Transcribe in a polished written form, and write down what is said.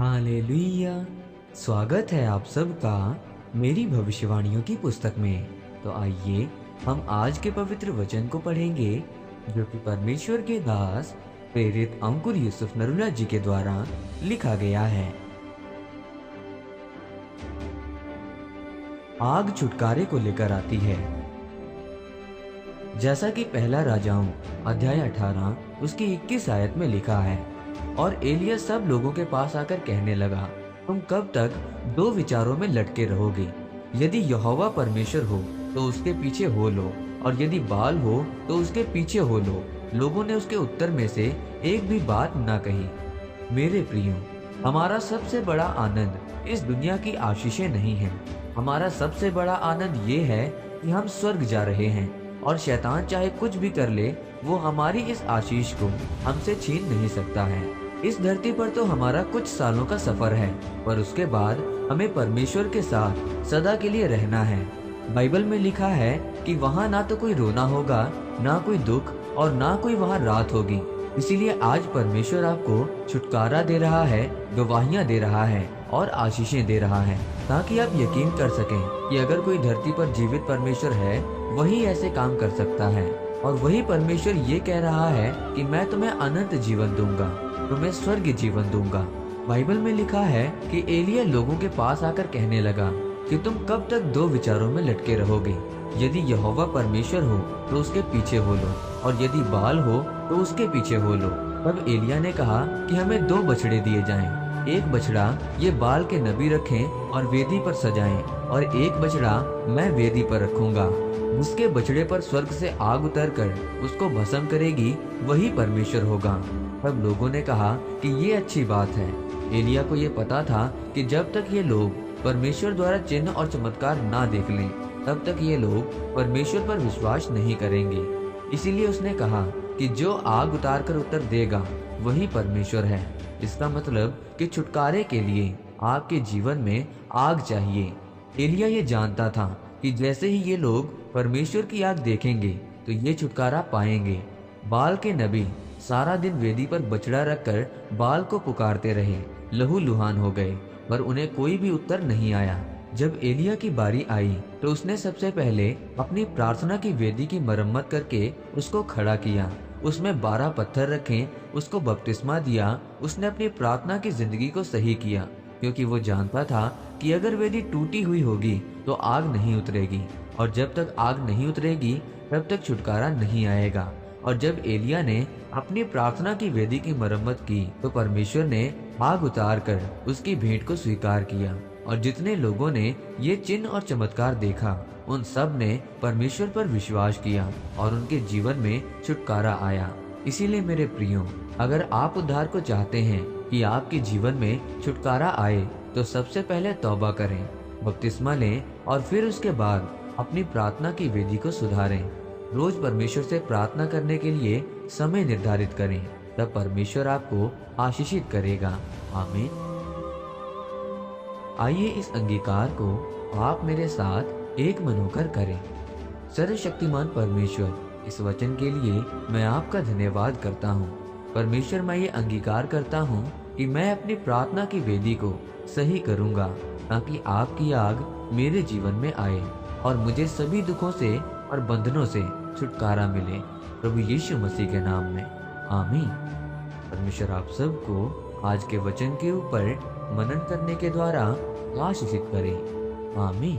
Hallelujah. स्वागत है आप सबका मेरी भविष्यवाणियों की पुस्तक में। तो आइए हम आज के पवित्र वचन को पढ़ेंगे जो कि परमेश्वर के दास प्रेरित अंकुर यूसुफ नरूला जी के द्वारा लिखा गया है। आग छुटकारे को लेकर आती है। जैसा कि पहला राजाओं अध्याय 18 उसकी 21 आयत में लिखा है, और एलिय्याह सब लोगों के पास आकर कहने लगा, तुम कब तक दो विचारों में लटके रहोगे? यदि यहोवा परमेश्वर हो तो उसके पीछे हो लो, और यदि बाल हो तो उसके पीछे हो लो। लोगों ने उसके उत्तर में से एक भी बात न कही। मेरे प्रियो, हमारा सबसे बड़ा आनंद इस दुनिया की आशीषें नहीं है। हमारा सबसे बड़ा आनंद ये है कि हम स्वर्ग जा रहे हैं, और शैतान चाहे कुछ भी कर ले, वो हमारी इस आशीष को हमसे छीन नहीं सकता है। इस धरती पर तो हमारा कुछ सालों का सफर है, पर उसके बाद हमें परमेश्वर के साथ सदा के लिए रहना है। बाइबल में लिखा है कि वहाँ ना तो कोई रोना होगा, ना कोई दुख, और ना कोई वहाँ रात होगी। इसीलिए आज परमेश्वर आपको छुटकारा दे रहा है, गवाहियां दे रहा है और आशीषें दे रहा है, ताकि आप यकीन कर सकें कि अगर कोई धरती पर जीवित परमेश्वर है, वही ऐसे काम कर सकता है। और वही परमेश्वर ये कह रहा है कि मैं तुम्हें अनंत जीवन दूंगा, तुम्हें स्वर्गीय जीवन दूंगा। बाइबल में लिखा है कि एलिय्याह लोगों के पास आकर कहने लगा कि तुम कब तक दो विचारों में लटके रहोगे? यदि यहोवा परमेश्वर हो तो उसके पीछे हो लो, और यदि बाल हो तो उसके पीछे हो लो। तब एलिय्याह ने कहा कि हमें दो बछड़े दिए जाएं। एक बछड़ा ये बाल के नबी रखें और वेदी पर सजाएं, और एक बछड़ा मैं वेदी पर रखूंगा। जिसके बछड़े पर स्वर्ग से आग उतरकर उसको भस्म करेगी, वही परमेश्वर होगा। तब लोगों ने कहा कि ये अच्छी बात है। एलिय्याह को ये पता था कि जब तक ये लोग परमेश्वर द्वारा चिन्ह और चमत्कार ना देख लें, तब तक ये लोग परमेश्वर पर विश्वास नहीं करेंगे। इसीलिए उसने कहा कि जो आग उतार कर उत्तर देगा वही परमेश्वर है। इसका मतलब कि छुटकारे के लिए आपके जीवन में आग चाहिए। एलिय्याह ये जानता था कि जैसे ही ये लोग परमेश्वर की आग देखेंगे तो ये छुटकारा पाएंगे। बाल के नबी सारा दिन वेदी पर बछड़ा रखकर बाल को पुकारते रहे, लहू लुहान हो गए, पर उन्हें कोई भी उत्तर नहीं आया। जब एलिय्याह की बारी आई तो उसने सबसे पहले अपनी प्रार्थना की वेदी की मरम्मत करके उसको खड़ा किया। उसमें 12 पत्थर रखे, उसको बपतिस्मा दिया। उसने अपनी प्रार्थना की जिंदगी को सही किया, क्योंकि वो जानता था कि अगर वेदी टूटी हुई होगी तो आग नहीं उतरेगी, और जब तक आग नहीं उतरेगी तब तक छुटकारा नहीं आएगा। और जब एलिय्याह ने अपनी प्रार्थना की वेदी की मरम्मत की तो परमेश्वर ने आग उतारकर उसकी भेंट को स्वीकार किया, और जितने लोगों ने ये चिन्ह और चमत्कार देखा, उन सब ने परमेश्वर पर विश्वास किया और उनके जीवन में छुटकारा आया। इसीलिए मेरे प्रियो, अगर आप उद्धार को चाहते हैं कि आपके जीवन में छुटकारा आए, तो सबसे पहले तौबा करें, बपतिस्मा लें, और फिर उसके बाद अपनी प्रार्थना की वेदी को सुधारें। रोज परमेश्वर से प्रार्थना करने के लिए समय निर्धारित करें, तब परमेश्वर आपको आशीषित करेगा। आमीन। आइए इस अंगीकार को आप मेरे साथ एक मन होकर करें। सर्वशक्तिमान परमेश्वर, इस वचन के लिए मैं आपका धन्यवाद करता हूँ। परमेश्वर, मैं ये अंगीकार करता हूँ कि मैं अपनी प्रार्थना की वेदी को सही करूँगा, ताकि आपकी आग मेरे जीवन में आए और मुझे सभी दुखों से और बंधनों से छुटकारा मिले, प्रभु यीशु मसीह के नाम में। आमीन। परमेश्वर आप सबको आज के वचन के ऊपर मनन करने के द्वारा आशीषित करे। आमीन।